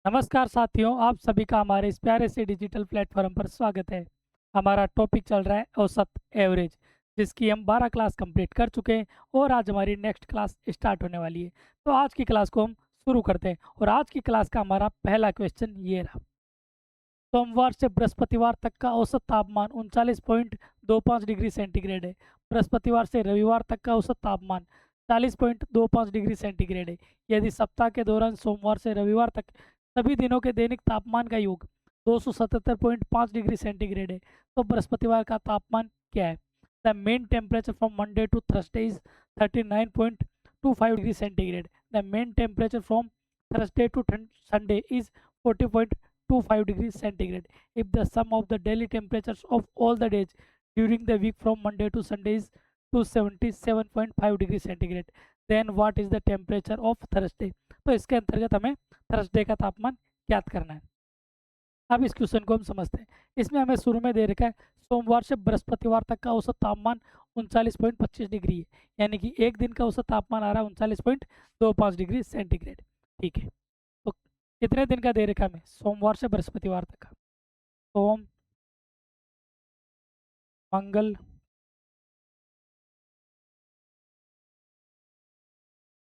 नमस्कार साथियों, आप सभी का हमारे इस प्यारे से डिजिटल प्लेटफॉर्म पर स्वागत है। हमारा टॉपिक चल रहा है औसत एवरेज, जिसकी हम 12 क्लास कंप्लीट कर चुके हैं और आज हमारी नेक्स्ट क्लास स्टार्ट होने वाली है। तो आज की क्लास को हम शुरू करते हैं और आज की क्लास का हमारा पहला क्वेश्चन ये रहा। सोमवार से बृहस्पतिवार तक का औसत तापमान 39.25 डिग्री सेंटीग्रेड है। बृहस्पतिवार से रविवार तक का औसत तापमान 40.25 डिग्री सेंटीग्रेड है। यदि सप्ताह के दौरान सोमवार से रविवार तक सभी दिनों के दैनिक तापमान का योग 277.5 डिग्री सेंटीग्रेड है, तो बृहस्पतिवार का तापमान क्या है? The main temperature from Monday to Thursday is 39.25 degree centigrade. The main temperature from Thursday to Sunday is 40.25 degrees centigrade. If the sum of the daily temperatures of all the days during the week from Monday to Sunday is 277.5 degrees centigrade, then what is the temperature of Thursday? तो इसके अंतर्गत हमें Thursday का तापमान ज्ञात करना है। अब इस क्वेश्चन को हम समझते हैं। इसमें हमें शुरू में दे रखा है सोमवार से बृहस्पतिवार तक का औसत तापमान 39.25 डिग्री है, यानी कि एक दिन का औसत तापमान आ रहा है 39.25 डिग्री सेंटीग्रेड। ठीक है, तो कितने दिन का दे रखा है हमें? सोमवार से बृहस्पतिवार तक का। सोम, मंगल,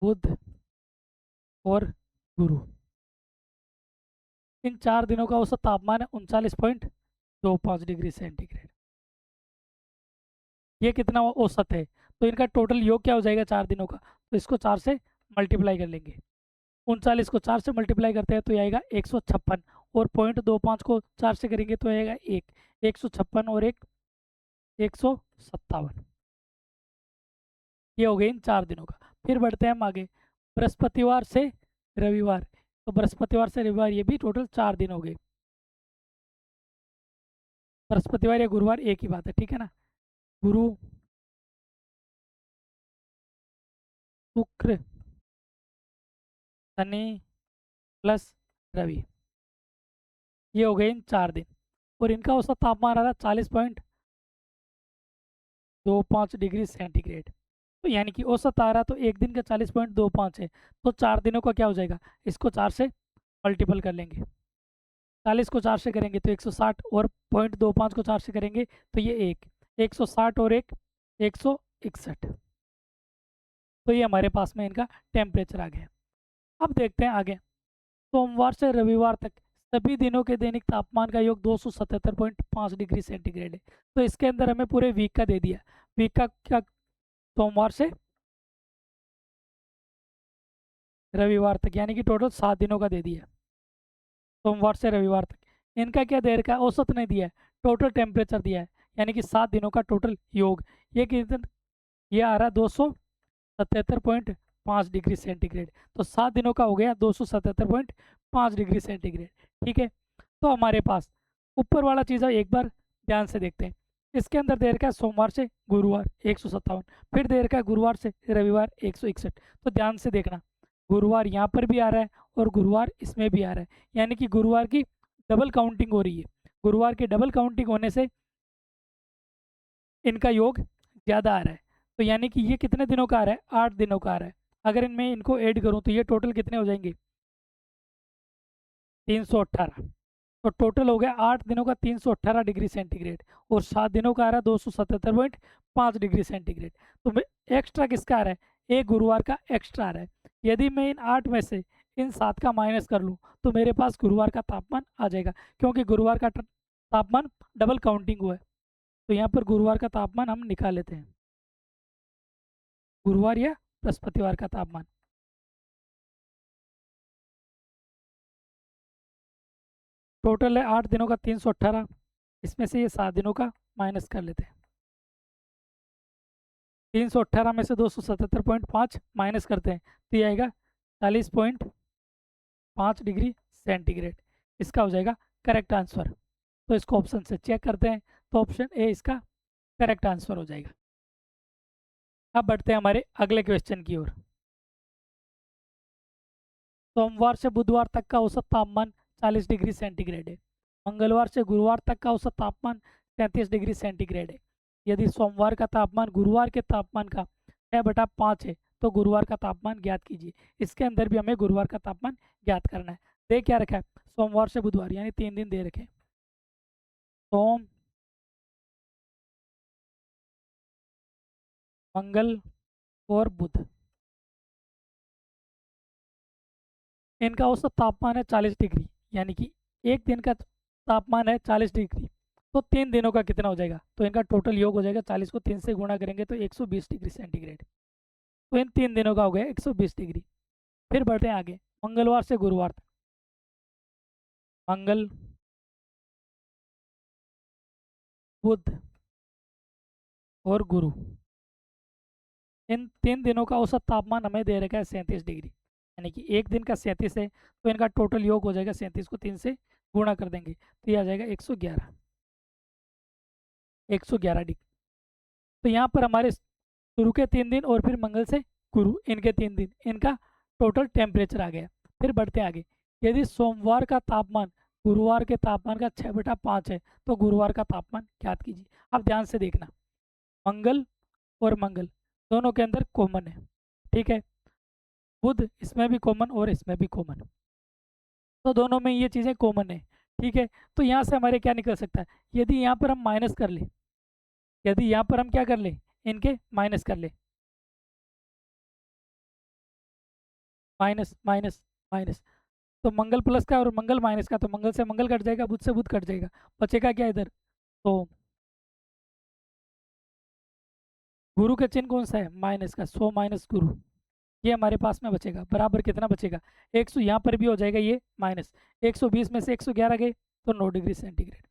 बुध और गुरु, इन 4 दिनों का औसत तापमान है 39.25 डिग्री सेंटीग्रेड। ये कितना औसत है? तो इनका टोटल योग क्या हो जाएगा 4 दिनों का? तो इसको 4 से मल्टीप्लाई कर लेंगे। 39 को 4 से मल्टीप्लाई करते हैं तो ये आएगा 156, और 0.25 को 4 से करेंगे तो आएगा 156 और 157। ये हो गए इन 4 दिनों का। फिर बढ़ते हैं हम आगे, बृहस्पतिवार से रविवार। तो बृहस्पतिवार से रविवार ये भी टोटल 4 दिन हो गए। बृहस्पतिवार या गुरुवार एक ही बात है, ठीक है ना। गुरु, शुक्र, शनि प्लस रवि, ये हो गए इन 4 दिन। और इनका औसत तापमान आ रहा है 40.25 डिग्री सेंटीग्रेड। तो यानी कि औसत आ रहा तो एक दिन का 40.25 है, तो 4 दिनों का क्या हो जाएगा? इसको 4 से मल्टीपल कर लेंगे। 40 को 4 से करेंगे तो 160, और 0.25 को 4 से करेंगे तो ये 160 और 161। तो ये हमारे पास में इनका टेम्परेचर आ गया। अब देखते हैं आगे, सोमवार से रविवार तक सभी दिनों के दैनिक तापमान का योग 277.5 डिग्री सेंटीग्रेड है। तो इसके अंदर हमें पूरे वीक का दे दिया। वीक का क्या? सोमवार से रविवार तक, यानी कि टोटल 7 दिनों का दे दिया। सोमवार से रविवार तक इनका क्या दे रखा है? औसत नहीं दिया है, टोटल टेम्परेचर दिया है, यानी कि 7 दिनों का टोटल योग। ये कितना? ये आ रहा है 277.5 डिग्री सेंटीग्रेड। तो 7 दिनों का हो गया 277.5 डिग्री सेंटीग्रेड। ठीक है, तो हमारे पास ऊपर वाला चीज़ है, एक बार ध्यान से देखते हैं। इसके अंदर दे रखा है सोमवार से गुरुवार 157, फिर दे रखा है गुरुवार से रविवार 161। तो ध्यान से देखना, गुरुवार यहाँ पर भी आ रहा है और गुरुवार इसमें भी आ रहा है, यानी कि गुरुवार की डबल काउंटिंग हो रही है। गुरुवार की डबल काउंटिंग होने से इनका योग ज़्यादा आ रहा है। तो यानी कि ये कितने दिनों का आ रहा है? 8 दिनों का आ रहा है। अगर इनमें इनको ऐड करूँ तो ये टोटल कितने हो जाएंगे? 318। तो टोटल हो गया 8 दिनों का 318 डिग्री सेंटीग्रेड, और 7 दिनों का आ रहा है 277.5 डिग्री सेंटीग्रेड। तो एक्स्ट्रा किसका आ रहा है? एक गुरुवार का एक्स्ट्रा आ रहा है। यदि मैं इन 8 में से इन 7 का माइनस कर लूँ तो मेरे पास गुरुवार का तापमान आ जाएगा, क्योंकि गुरुवार का तापमान डबल काउंटिंग हुआ है। तो यहाँ पर गुरुवार का तापमान हम निकाल लेते हैं, गुरुवार या बृहस्पतिवार का तापमान। टोटल है 8 दिनों का 318, इसमें से ये 7 दिनों का माइनस कर लेते हैं। 318 में से 277.5 माइनस करते हैं तो ये आएगा 40.5 डिग्री सेंटीग्रेड। इसका हो जाएगा करेक्ट आंसर। तो इसको ऑप्शन से चेक करते हैं, तो ऑप्शन ए इसका करेक्ट आंसर हो जाएगा। अब बढ़ते हैं हमारे अगले क्वेश्चन की ओर। सोमवार से बुधवार तक का औसत तापमान 40 डिग्री सेंटीग्रेड है। मंगलवार से गुरुवार तक का औसत तापमान 33 डिग्री सेंटीग्रेड है। यदि सोमवार का तापमान गुरुवार के तापमान का 6/5 है, तो गुरुवार का तापमान ज्ञात कीजिए। इसके अंदर भी हमें गुरुवार का तापमान ज्ञात करना है। दे क्या रखा है, सोमवार से बुधवार, यानी 3 दिन दे रखे, सोम मंगल और बुध। इनका औसत तापमान है 40 डिग्री, यानी कि एक दिन का तापमान है 40 डिग्री, तो 3 दिनों का कितना हो जाएगा, तो इनका टोटल योग हो जाएगा, 40 को 3 से गुणा करेंगे तो 120 डिग्री सेंटीग्रेड। तो इन 3 दिनों का हो गया 120 डिग्री। फिर बढ़ते हैं आगे, मंगलवार से गुरुवार तक। मंगल, बुध और गुरु, इन 3 दिनों का औसत तापमान हमें दे रखा है 37 डिग्री, यानी कि एक दिन का 37 है, तो इनका टोटल योग हो जाएगा 37 को 3 से गुणा कर देंगे तो ये आ जाएगा 111 डिग्री। तो यहाँ पर हमारे शुरू के 3 दिन और फिर मंगल से गुरु, इनके 3 दिन, इनका टोटल टेम्परेचर आ गया। फिर बढ़ते हैं आगे, यदि सोमवार का तापमान गुरुवार के तापमान का 6/5 है तो गुरुवार का तापमान ज्ञात कीजिए। अब ध्यान से देखना, मंगल और मंगल दोनों के अंदर कॉमन है, ठीक है, बुध इसमें भी कॉमन और इसमें भी कॉमन, तो दोनों में ये चीज़ें कॉमन है, ठीक है। तो यहाँ से हमारे क्या निकल सकता है, यदि यहाँ पर हम माइनस कर ले, यदि यहाँ पर हम क्या कर ले, इनके माइनस कर ले, माइनस माइनस माइनस, तो मंगल प्लस का और मंगल माइनस का, तो मंगल से मंगल कट जाएगा, बुध से बुध कट जाएगा, बचेगा क्या इधर, तो गुरु का चिन्ह कौन सा है, माइनस का, 100 माइनस गुरु, ये हमारे पास में बचेगा, बराबर कितना बचेगा 100, यहाँ पर भी हो जाएगा ये माइनस, 120 में से 111 गए तो 9 डिग्री सेंटीग्रेड,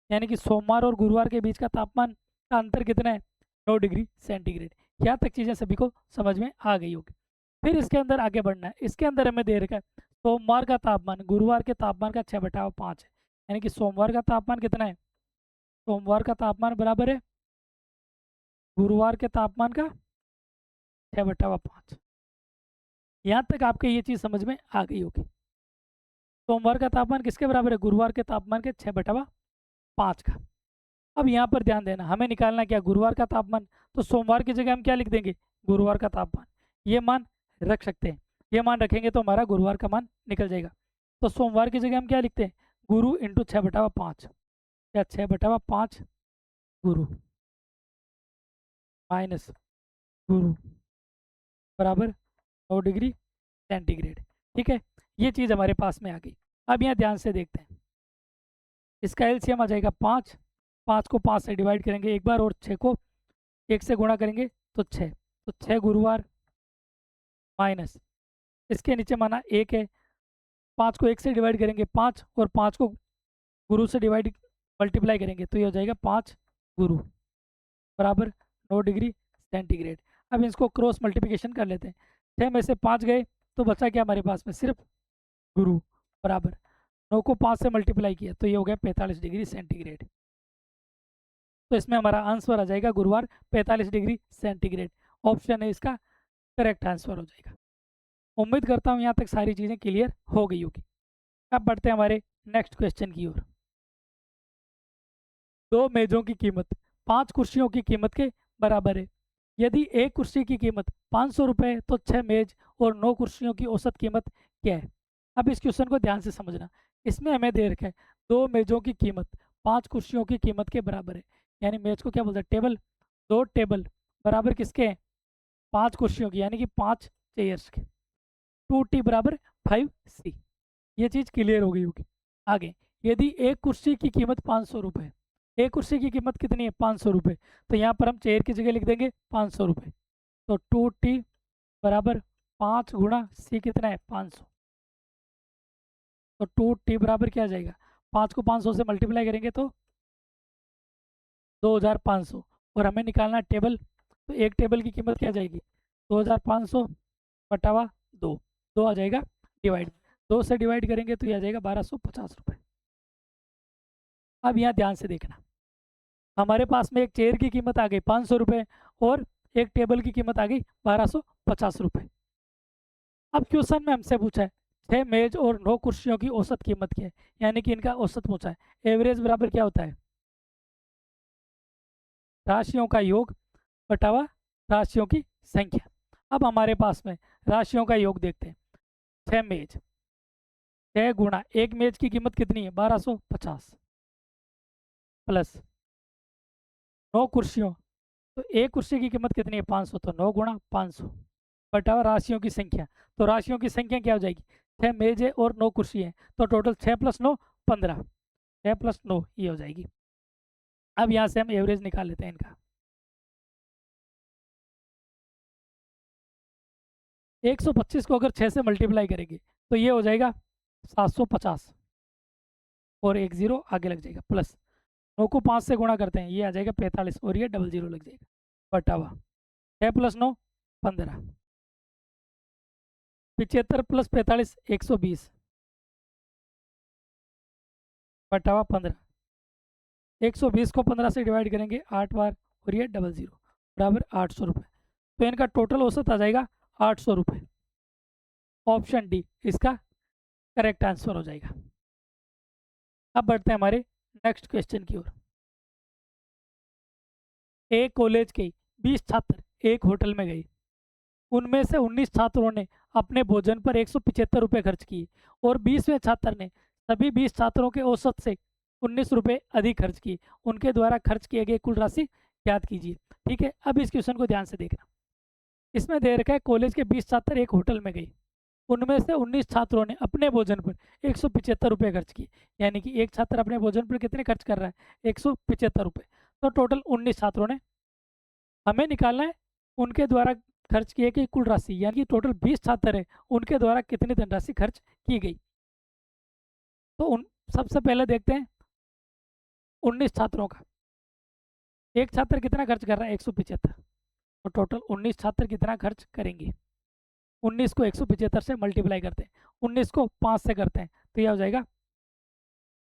यानी कि सोमवार और गुरुवार के बीच का तापमान का अंतर कितना है, 9 डिग्री सेंटीग्रेड। यहाँ तक चीज़ें सभी को समझ में आ गई होगी। फिर इसके अंदर आगे बढ़ना है, इसके अंदर हमें दे रखा है सोमवार का तापमान गुरुवार के तापमान का 6/5 है, यानी कि सोमवार का तापमान कितना है, सोमवार का तापमान बराबर है गुरुवार के तापमान का 6/5। यहाँ तक आपके ये चीज़ समझ में आ गई होगी। सोमवार का तापमान किसके बराबर है, गुरुवार के तापमान के 6/5 का। अब यहाँ पर ध्यान देना, हमें निकालना क्या, गुरुवार का तापमान, तो सोमवार की जगह हम क्या लिख देंगे, गुरुवार का तापमान, ये मान रख सकते हैं, ये मान रखेंगे तो हमारा गुरुवार का मान निकल जाएगा। तो सोमवार की जगह हम क्या लिखते हैं, गुरु इंटू 6/5, या 6/5 गुरु माइनस गुरु बराबर 9 डिग्री सेंटीग्रेड, ठीक है। ये चीज़ हमारे पास में आ गई। अब यहाँ ध्यान से देखते हैं, इसका एलसीएम आ जाएगा 5, 5 को 5 से डिवाइड करेंगे एक बार और 6 को 1 से गुणा करेंगे तो 6, तो 6 गुरुवार माइनस इसके नीचे माना 1 है, 5 को 1 से डिवाइड करेंगे 5 और 5 को गुरु से डिवाइड मल्टीप्लाई करेंगे तो ये हो जाएगा 5 गुरु बराबर 9 डिग्री सेंटीग्रेड। अब इसको क्रॉस मल्टीप्लिकेशन कर लेते हैं, 6 में से 5 गए तो बचा क्या हमारे पास में, सिर्फ गुरु बराबर 9 को 5 से मल्टीप्लाई किया तो ये हो गया 45 डिग्री सेंटीग्रेड। तो इसमें हमारा आंसर आ जाएगा गुरुवार 45 डिग्री सेंटीग्रेड, ऑप्शन है इसका करेक्ट आंसर हो जाएगा। उम्मीद करता हूँ यहाँ तक सारी चीज़ें क्लियर हो गई होगी। अब बढ़ते हैं हमारे नेक्स्ट क्वेश्चन की ओर। 2 मेजों की कीमत 5 कुर्सियों की कीमत के बराबर है, यदि एक कुर्सी की कीमत 500 रुपये है तो 6 मेज और 9 कुर्सियों की औसत कीमत क्या है। अब इस क्वेश्चन को ध्यान से समझना, इसमें हमें दे रखा है 2 मेजों की कीमत 5 कुर्सियों की कीमत के बराबर है, यानी मेज को क्या बोलते हैं, टेबल, 2 टेबल बराबर किसके हैं, 5 कुर्सियों की, यानी कि 5 चेयर्स के, 2t बराबर 5c। ये चीज़ क्लियर हो गई होगी। आगे, यदि एक कुर्सी की कीमत 500 रुपये, एक कुर्सी की कीमत कितनी है 500 रुपये, तो यहाँ पर हम चेयर की जगह लिख देंगे 500 रुपये, तो 2t बराबर 5 गुणा c कितना है 500, तो 2t बराबर क्या आ जाएगा, 5 को 500 से मल्टीप्लाई करेंगे तो 2500, और हमें निकालना टेबल, तो एक टेबल की कीमत क्या आ जाएगी 2500 बटावा 2, 2 आ जाएगा डिवाइड, 2 से डिवाइड करेंगे तो ये आ जाएगा 1250 रुपये। अब यहाँ ध्यान से देखना, हमारे पास में एक चेयर की कीमत आ गई 500 रुपये और एक टेबल की कीमत आ गई 1250 रुपये। अब क्वेश्चन में हमसे पूछा है 6 मेज और 9 कुर्सियों की औसत कीमत क्या है, यानी कि इनका औसत पूछा है। एवरेज बराबर क्या होता है, राशियों का योग बटावा राशियों की संख्या। अब हमारे पास में राशियों का योग देखते हैं, 6 मेज, 6 गुणा एक मेज की कीमत कितनी है 1250 प्लस 9 कुर्सियों, तो एक कुर्सी की कीमत कितनी है 500, तो 9 गुणा 500 बटा राशियों की संख्या। तो राशियों की संख्या क्या हो जाएगी, 6 मेज है और 9 कुर्सी है, तो टोटल 6 + 9 15, 6 + 9 ये हो जाएगी। अब यहाँ से हम एवरेज निकाल लेते हैं इनका। 125 को अगर 6 से मल्टीप्लाई करेंगे तो ये हो जाएगा 750 और एक जीरो आगे लग जाएगा, प्लस 9 को 5 से गुणा करते हैं, ये आ जाएगा 45 और ये डबल जीरो लग जाएगा बटा हुआ 6 + 9 15, 75 + 45 120 बटा हुआ 15, 120 को 15 से डिवाइड करेंगे 8 बार और ये डबल जीरो बराबर 800 रुपये। तो इनका टोटल औसत आ जाएगा 800 रुपये। ऑप्शन डी इसका करेक्ट आंसर हो जाएगा। अब बढ़ते हैं हमारे नेक्स्ट क्वेश्चन की ओर। एक कॉलेज के 20 छात्र एक होटल में गए, उनमें से 19 छात्रों ने अपने भोजन पर 175 रुपये खर्च किए और 20वें छात्र ने सभी 20 छात्रों के औसत से 19 रुपये अधिक खर्च किए। उनके द्वारा खर्च किए गए कुल राशि ज्ञात कीजिए। ठीक है, अब इस क्वेश्चन को ध्यान से देखना। इसमें दे रखा है कॉलेज के 20 छात्र एक होटल में गए, उनमें से 19 छात्रों ने अपने भोजन पर 175 रुपये खर्च किए, यानी कि एक छात्र अपने भोजन पर कितने खर्च कर रहा है 175 रुपये। तो टोटल 19 छात्रों ने, हमें निकालना है उनके द्वारा खर्च किए गई कुल राशि, यानी कि टोटल 20 छात्र हैं, उनके द्वारा कितनी धनराशि खर्च की गई। तो उन सबसे पहले देखते हैं 19 छात्रों का। एक छात्र कितना खर्च कर रहा है 175, तो टोटल 19 छात्र कितना खर्च करेंगे। 19 को 175 से मल्टीप्लाई करते हैं, 19 को 5 से करते हैं तो यह हो जाएगा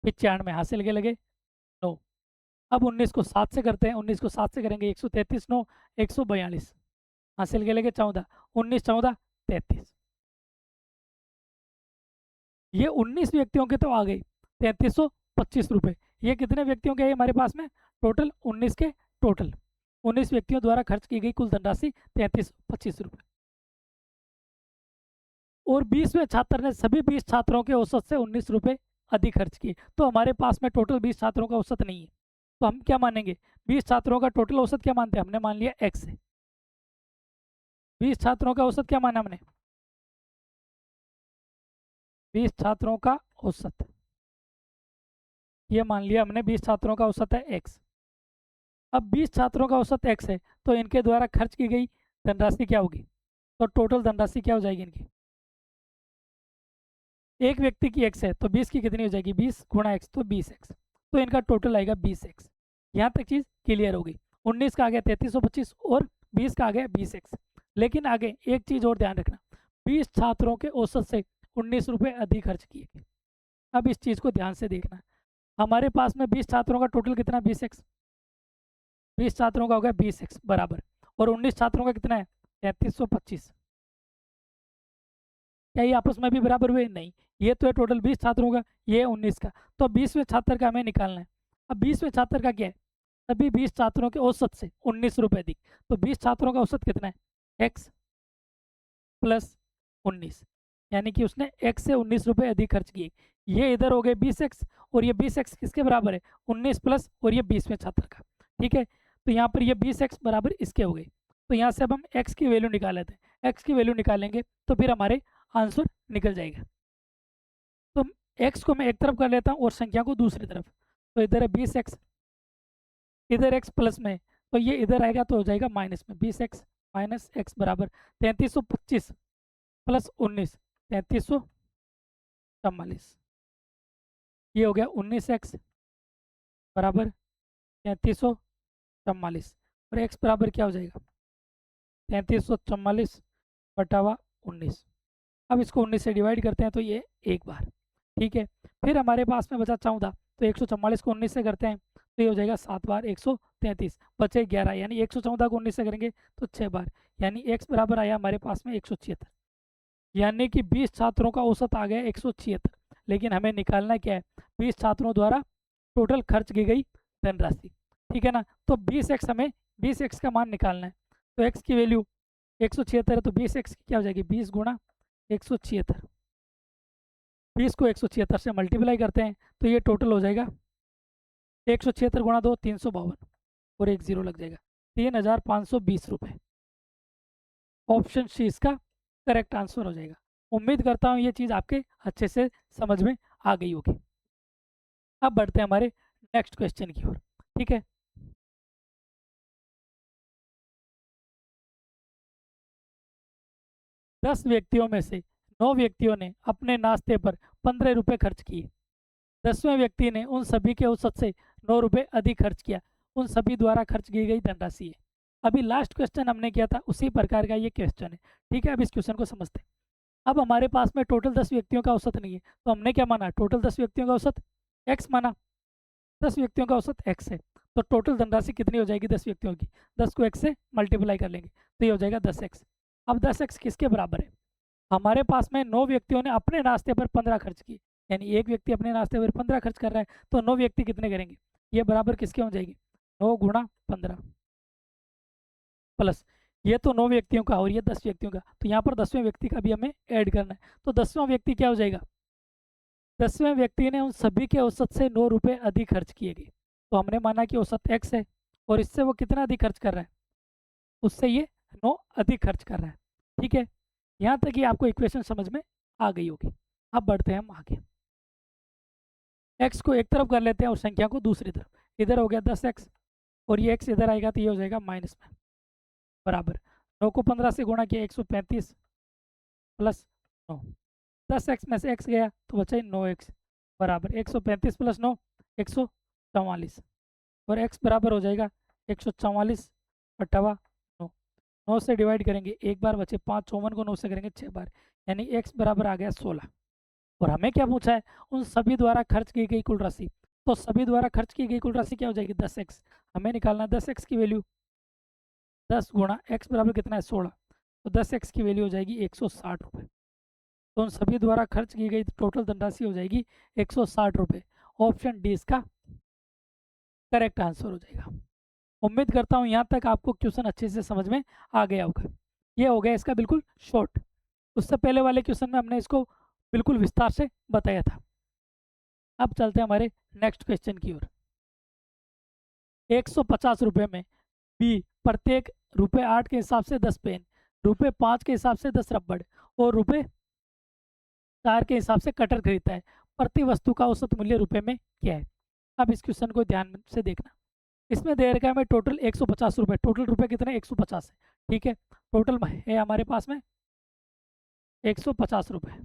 95, हासिल के लगे 9। अब 19 को 7 से करते हैं, 19 को 7 से करेंगे 133 9 142, हासिल के लगे 14, 19 14 33। ये 19 व्यक्तियों के तो आ गए 3325 रुपये। ये कितने व्यक्तियों के है हमारे पास में, टोटल 19 के टोटल 19 व्यक्तियों द्वारा खर्च की गई कुल धनराशि 3325 रुपये। और 20वें छात्र ने सभी 20 छात्रों के औसत से 19 रुपये अधिक खर्च किए। तो हमारे पास में टोटल 20 छात्रों का औसत नहीं है, तो हम क्या मानेंगे 20 छात्रों का टोटल औसत क्या मानते हैं, हमने मान लिया x है। 20 छात्रों का औसत क्या माना हमने, 20 छात्रों का औसत ये मान लिया हमने, 20 छात्रों का औसत है x। अब 20 छात्रों का औसत x है, तो इनके द्वारा खर्च की गई धनराशि क्या होगी, तो टोटल धनराशि क्या हो जाएगी इनकी। एक व्यक्ति की x है तो 20 की कितनी हो जाएगी 20 गुणा x, तो 20x, तो इनका टोटल आएगा 20x। यहाँ तक चीज़ क्लियर हो गई। 19 का आ गया 3325 और 20 का आ गया 20x। लेकिन आगे एक चीज़ और ध्यान रखना, 20 छात्रों के औसत से 19 रुपये अधिक खर्च किए गए। अब इस चीज़ को ध्यान से देखना, हमारे पास में 20 छात्रों का टोटल कितना 20x, 20 छात्रों का हो गया 20x बराबर, और 19 छात्रों का कितना है 3325। क्या ये आपस में भी बराबर हुए, नहीं। ये तो है टोटल 20 छात्रों का, ये 19 का, तो 20वें छात्र का हमें निकालना है। अब 20वें छात्र का क्या है, सभी 20 छात्रों के औसत से 19 रुपये अधिक, तो 20 छात्रों का औसत कितना है x + 19, यानी कि उसने x से 19 रुपये अधिक खर्च किए। ये इधर हो गए 20x और ये 20x किसके बराबर है 19 प्लस और ये 20वें छात्र का। ठीक है, तो यहाँ पर ये 20x बराबर इसके हो गए। तो यहाँ से अब हम x की वैल्यू निकाल लेते हैं, x की वैल्यू निकालेंगे तो फिर हमारे आंसर निकल जाएगा। तो x को मैं एक तरफ कर लेता हूँ और संख्या को दूसरी तरफ, तो इधर है 20x, इधर x प्लस में, तो ये इधर आएगा तो हो जाएगा माइनस में, 20x माइनस x बराबर 3325 प्लस 19 3344। ये हो गया 19x बराबर 3344 और x बराबर क्या हो जाएगा 3344 बटा हुआ 19। अब इसको 19 से डिवाइड करते हैं तो ये एक बार, ठीक है। फिर हमारे पास में बचा 14, तो 144 को 19 से करते हैं तो ये हो जाएगा 7 बार 133, बचे 11, यानी 114 को 19 से करेंगे तो 6 बार, यानी x बराबर आया हमारे पास में 176, यानी कि 20 छात्रों का औसत आ गया 176। लेकिन हमें निकालना क्या है 20 छात्रों द्वारा टोटल खर्च की गई धनराशि, ठीक है ना। तो 20x हमें 20x का मान निकालना है, तो x की वैल्यू 176 है, तो 20x की क्या हो जाएगी 20 गुणा 176, 20 को 176 से मल्टीप्लाई करते हैं तो ये टोटल हो जाएगा 176 गुणा 2 352 और एक जीरो लग जाएगा 3520 रुपये। ऑप्शन सी इसका करेक्ट आंसर हो जाएगा। उम्मीद करता हूँ ये चीज़ आपके अच्छे से समझ में आ गई होगी। अब बढ़ते हैं हमारे नेक्स्ट क्वेश्चन की ओर। ठीक है, 10 व्यक्तियों में से 9 व्यक्तियों ने अपने नाश्ते पर 15 रुपये खर्च किए। 10वें व्यक्ति ने उन सभी के औसत से 9 रुपये अधिक खर्च किया। उन सभी द्वारा खर्च की गई धनराशि है। अभी लास्ट क्वेश्चन हमने किया था उसी प्रकार का ये क्वेश्चन है। ठीक है, अब इस क्वेश्चन को समझते हैं। अब हमारे पास में टोटल 10 व्यक्तियों का औसत नहीं है, तो हमने क्या माना, टोटल 10 व्यक्तियों का औसत x माना। 10 व्यक्तियों का औसत x है, तो टोटल धनराशि कितनी हो जाएगी 10 व्यक्तियों की, 10 को x से मल्टीप्लाई कर लेंगे तो ये हो जाएगा 10x। अब 10x किसके बराबर है, हमारे पास में 9 व्यक्तियों ने अपने नाश्ते पर 15 खर्च किए, यानी एक व्यक्ति अपने नाश्ते पर 15 खर्च कर रहा है, तो 9 व्यक्ति कितने करेंगे, ये बराबर किसके हो जाएगी, 9 गुणा 15 प्लस ये तो 9 व्यक्तियों का और ये 10 व्यक्तियों का, तो यहाँ पर 10वें व्यक्ति का भी हमें ऐड करना है। तो 10वां व्यक्ति क्या हो जाएगा, 10वें व्यक्ति ने उन सभी के औसत से 9 रुपये अधिक खर्च किए गए, तो हमने माना कि औसत x है और इससे वो कितना अधिक खर्च कर रहा है, उससे ये 9 अधिक खर्च कर रहा है। ठीक है, यहाँ तक ही आपको इक्वेशन समझ में आ गई होगी। अब बढ़ते हैं हम आगे, x को एक तरफ कर लेते हैं और संख्या को दूसरी तरफ। इधर हो गया 10x और ये x इधर आएगा तो ये हो जाएगा माइनस में, बराबर 9 को 15 से गुणा किया 135 प्लस 9, 10x में से x गया तो बचा 9x, बराबर 135 प्लस 9 144 और x बराबर हो जाएगा 144 अट्ठावा 9, 9 से डिवाइड करेंगे एक बार बचे 5, 54 को 9 से करेंगे 6 बार, यानी x बराबर आ गया 16। और हमें क्या पूछा है, उन सभी द्वारा खर्च की गई कुल राशि, तो सभी द्वारा खर्च की गई कुल राशि क्या हो जाएगी 10x। हमें निकालना है 10x की वैल्यू, 10 गुणा x बराबर कितना है 16, तो 10x की वैल्यू हो जाएगी 160 रुपये। तो उन सभी द्वारा खर्च की गई टोटल धनराशि हो जाएगी 160 रुपये। ऑप्शन डी इसका करेक्ट आंसर हो जाएगा। उम्मीद करता हूँ यहाँ तक आपको क्वेश्चन अच्छे से समझ में आ गया होगा। ये हो गया इसका बिल्कुल शॉर्ट, उससे पहले वाले क्वेश्चन में हमने इसको बिल्कुल विस्तार से बताया था। अब चलते हैं हमारे नेक्स्ट क्वेश्चन की ओर। 150 रुपये में बी प्रत्येक रुपये 8 के हिसाब से 10 पेन, रुपये 5 के हिसाब से 10 रबड़ और रुपये 4 के हिसाब से कटर खरीदता है। प्रति वस्तु का औसत मूल्य रुपये में क्या है। अब इस क्वेश्चन को ध्यान से देखना, इसमें दे रखा है हमें टोटल 150 रुपये, टोटल रुपये कितने 150 है। ठीक है, टोटल है हमारे पास में 150 रुपये।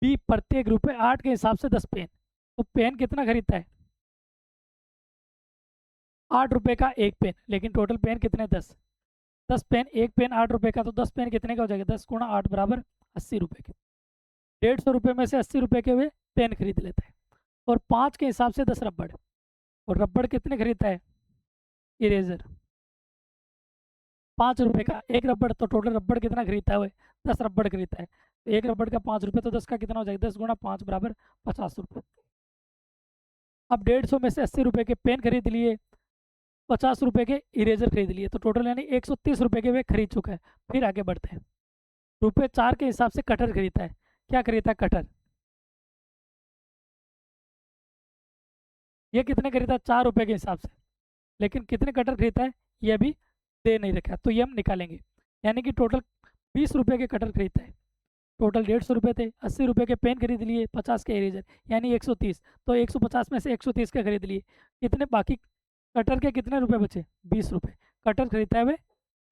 बी प्रत्येक रुपये 8 के हिसाब से 10 पेन, तो पेन कितना खरीदता है 8 रुपये का एक पेन, लेकिन टोटल पेन कितने 10, 10 पेन, एक पेन 8 रुपये का, तो 10 पेन कितने का हो जाएगा 10 गुणा 8 बराबर 80 रुपये के। 150 रुपये में से 80 रुपये के हुए पेन खरीद लेता है और 5 के हिसाब से 10 रबड़, और रबड़ कितने खरीदता है इरेजर 5 रुपये का एक रबड़, तो टोटल रबड़ कितना खरीदता है वो 10 रबड़ खरीदता है, तो एक रबड़ का 5 रुपये, तो 10 का कितना हो जाएगा 10 गुणा 5 बराबर 50 रुपये। अब 150 में से 80 रुपये के पेन खरीद लिए, 50 रुपये के इरेजर खरीद लिए, तो टोटल यानी 130 रुपये के वे खरीद चुका है। फिर आगे बढ़ते हैं, रुपये 4 के हिसाब से कटर खरीदता है। क्या खरीदता है कटर, ये कितने खरीदता है 4 रुपये के हिसाब से, लेकिन कितने कटर खरीदता है ये अभी दे नहीं रखा, तो ये हम निकालेंगे, यानी कि टोटल 20 रुपये के कटर खरीदता है। टोटल 150 रुपये थे, 80 रुपये के पेन खरीद लिए, 50 के इरेजर यानी 130, तो 150 में से 130 के खरीद लिए, कितने बाकी कटर के कितने रुपए बचे 20 रुपये। कटर खरीदता है वे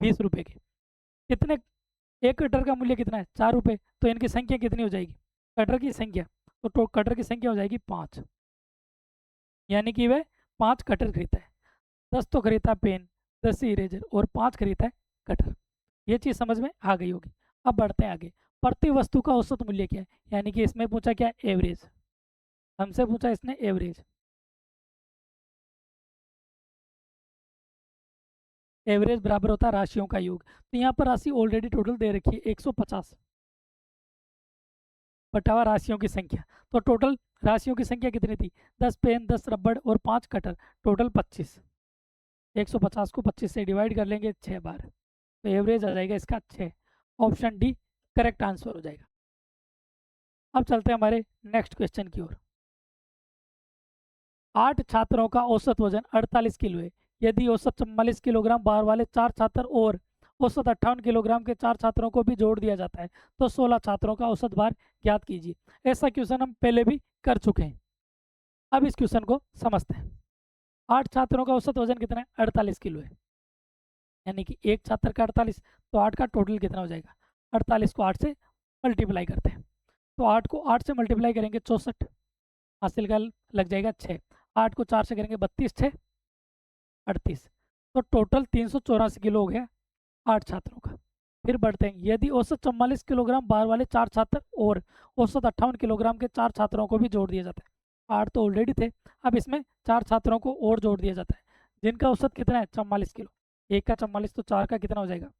20 रुपये के, कितने एक कटर का मूल्य कितना है 4 रुपये, तो इनकी संख्या कितनी हो जाएगी कटर की संख्या, तो कटर की संख्या हो जाएगी 5, यानी कि वह 5 कटर खरीदता है। 10 तो खरीदता है पेन, 10 इरेजर और 5 खरीदता है कटर। ये चीज़ समझ में आ गई होगी। अब बढ़ते हैं आगे, प्रति वस्तु का औसत मूल्य क्या है, यानी कि इसमें पूछा क्या एवरेज, हमसे पूछा इसने एवरेज। एवरेज बराबर होता है राशियों का योग, तो यहाँ पर राशि ऑलरेडी टोटल दे रखी है 150 बटावा राशियों की संख्या, तो टोटल राशियों की संख्या कितनी थी 10 पेन, 10 रबड़ और 5 कटर, टोटल 25। 150 को 25 से डिवाइड कर लेंगे 6 बार, तो एवरेज आ जाएगा इसका 6। ऑप्शन डी करेक्ट आंसर हो जाएगा। अब चलते हैं हमारे नेक्स्ट क्वेश्चन की ओर। 8 छात्रों का औसत वजन 48 किलो है। यदि औसत 44 किलोग्राम भार वाले 4 छात्र और औसत 58 किलोग्राम के 4 छात्रों को भी जोड़ दिया जाता है तो 16 छात्रों का औसत भार ज्ञात कीजिए। ऐसा क्वेश्चन हम पहले भी कर चुके हैं। अब इस क्वेश्चन को समझते हैं। 8 छात्रों का औसत वजन कितना है? 48 किलो है। यानी कि एक छात्र का 48, तो 8 का टोटल कितना हो जाएगा? 48 को 8 से मल्टीप्लाई करते हैं, तो 8 को 8 से मल्टीप्लाई करेंगे 64, हासिल का लग जाएगा 6। 8 को 4 से करेंगे 32, 6 38, तो टोटल 384 किलो हो गया 8 छात्रों का। फिर बढ़ते हैं। यदि औसत 44 किलोग्राम भार वाले 4 छात्र और औसत 58 किलोग्राम के 4 छात्रों को भी जोड़ दिया जाता है। 8 तो ऑलरेडी थे, अब इसमें 4 छात्रों को और जोड़ दिया जाता है जिनका औसत कितना है? 44 किलो। एक का 44 तो 4 का कितना हो जाएगा?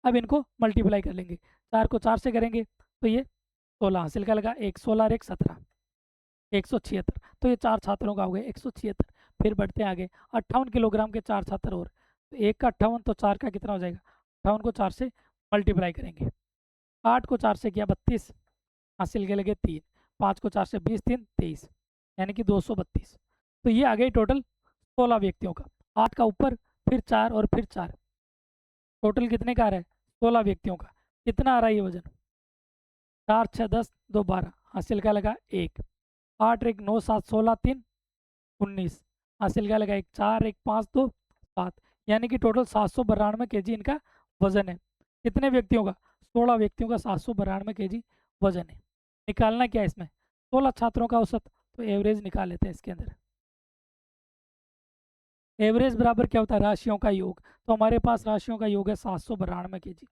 अब इनको मल्टीप्लाई कर लेंगे। 4 को 4 से करेंगे तो ये 16, हासिल का लगा 1, 16 और 1 17, 176। तो ये 4 छात्रों का हो गया 176। फिर बढ़ते हैं आगे। 58 किलोग्राम के 4 छात्र और, तो एक का 58 तो 4 का कितना हो जाएगा? 58 को 4 से मल्टीप्लाई करेंगे। 8 को 4 से किया 32, हासिल के लगे 3, 5 को 4 से 20, 3 23, यानी कि 232। तो ये आ गई टोटल 16 व्यक्तियों का। 8 का ऊपर, फिर 4 और फिर 4, टोटल कितने का आ रहा है? 16 व्यक्तियों का। कितना आ रहा है ये वजन? 4 6 10 2 12, हासिल का लगा 1, 8 1 9 7 16 3 19, हासिल का लगा 1, 4 1 5 2 7, यानी कि टोटल 792 केजी इनका वजन है। कितने व्यक्तियों का? 16 व्यक्तियों का 792 केजी वजन है। निकालना क्या है इसमें? 16 छात्रों का औसत, तो एवरेज निकाल लेते हैं इसके अंदर। एवरेज बराबर क्या होता है? राशियों का योग। तो हमारे पास राशियों का योग है 792 केजी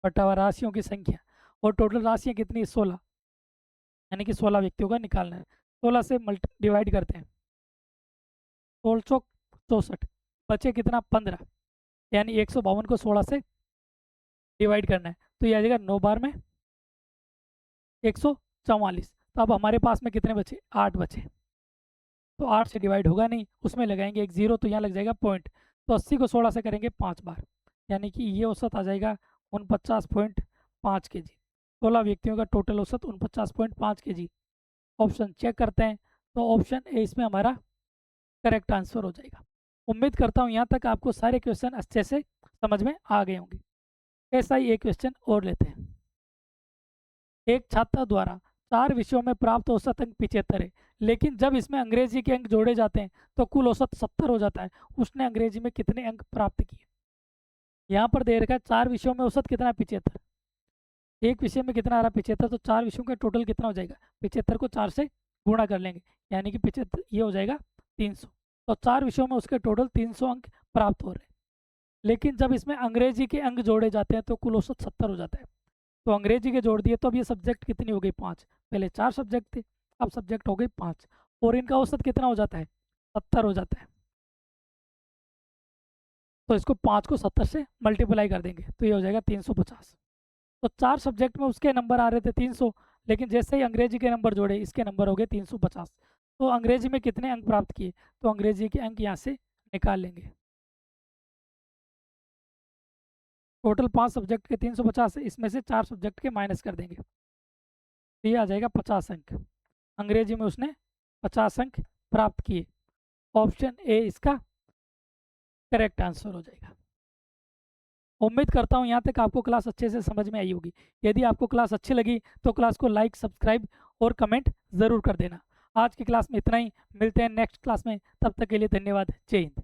बटा हुआ राशियों की संख्या, और टोटल राशियाँ कितनी? 16, यानी कि 16 व्यक्तियों का निकालना है। 16 से डिवाइड करते हैं, 16 चौक 64, बचे कितना? 15, यानी 152 को 16 से डिवाइड करना है, तो ये आ जाएगा 9 बार में 144। तो अब हमारे पास में कितने बचे? 8 बचे। तो 8 से डिवाइड होगा नहीं, उसमें लगाएंगे एक जीरो, तो यहाँ लग जाएगा पॉइंट। तो 80 को 16 से करेंगे 5 बार, यानी कि ये औसत आ जाएगा 49.5 केजी। 16 व्यक्तियों का टोटल औसत 49.5 केजी। ऑप्शन चेक करते हैं, तो ऑप्शन ए इसमें हमारा करेक्ट आंसर हो जाएगा। उम्मीद करता हूँ यहाँ तक आपको सारे क्वेश्चन अच्छे से समझ में आ गए होंगे। ऐसा ही एक क्वेश्चन और लेते हैं। एक छात्र द्वारा 4 विषयों में प्राप्त औसत अंक 75 है, लेकिन जब इसमें अंग्रेजी के अंक जोड़े जाते हैं तो कुल औसत 70 हो जाता है। उसने अंग्रेजी में कितने अंक प्राप्त किए? यहाँ पर दे रखा है 4 विषयों में औसत कितना है? 75। एक विषय में कितना आ रहा है? 75। तो 4 विषयों का टोटल कितना हो जाएगा? 75 को 4 से गुणा कर लेंगे, यानी कि 75 ये हो जाएगा 300। तो 4 विषयों में उसके टोटल 300 अंक प्राप्त हो रहे हैं, लेकिन जब इसमें अंग्रेजी के अंक जोड़े जाते हैं तो कुल औसत 70 हो जाता है। तो अंग्रेजी के जोड़ दिए, तो अब ये सब्जेक्ट कितनी हो गई? 5। पहले 4 सब्जेक्ट थे, अब सब्जेक्ट हो गई 5, और इनका औसत कितना हो जाता है? 70 हो जाता है। तो इसको 5 को 70 से मल्टीप्लाई कर देंगे, तो ये हो जाएगा 350। तो 4 सब्जेक्ट में उसके नंबर आ रहे थे 300, लेकिन जैसे ही अंग्रेजी के नंबर जोड़े इसके नंबर हो गए 350। तो अंग्रेजी में कितने अंक प्राप्त किए? तो अंग्रेजी के अंक यहाँ से निकाल लेंगे। टोटल 5 सब्जेक्ट के 350, इसमें से 4 सब्जेक्ट के माइनस कर देंगे, तो ये आ जाएगा 50 अंक। अंग्रेजी में उसने 50 अंक प्राप्त किए। ऑप्शन ए इसका करेक्ट आंसर हो जाएगा। उम्मीद करता हूँ यहाँ तक आपको क्लास अच्छे से समझ में आई होगी। यदि आपको क्लास अच्छी लगी तो क्लास को लाइक, सब्सक्राइब और कमेंट ज़रूर कर देना। आज की क्लास में इतना ही, मिलते हैं नेक्स्ट क्लास में, तब तक के लिए धन्यवाद। जय हिंद।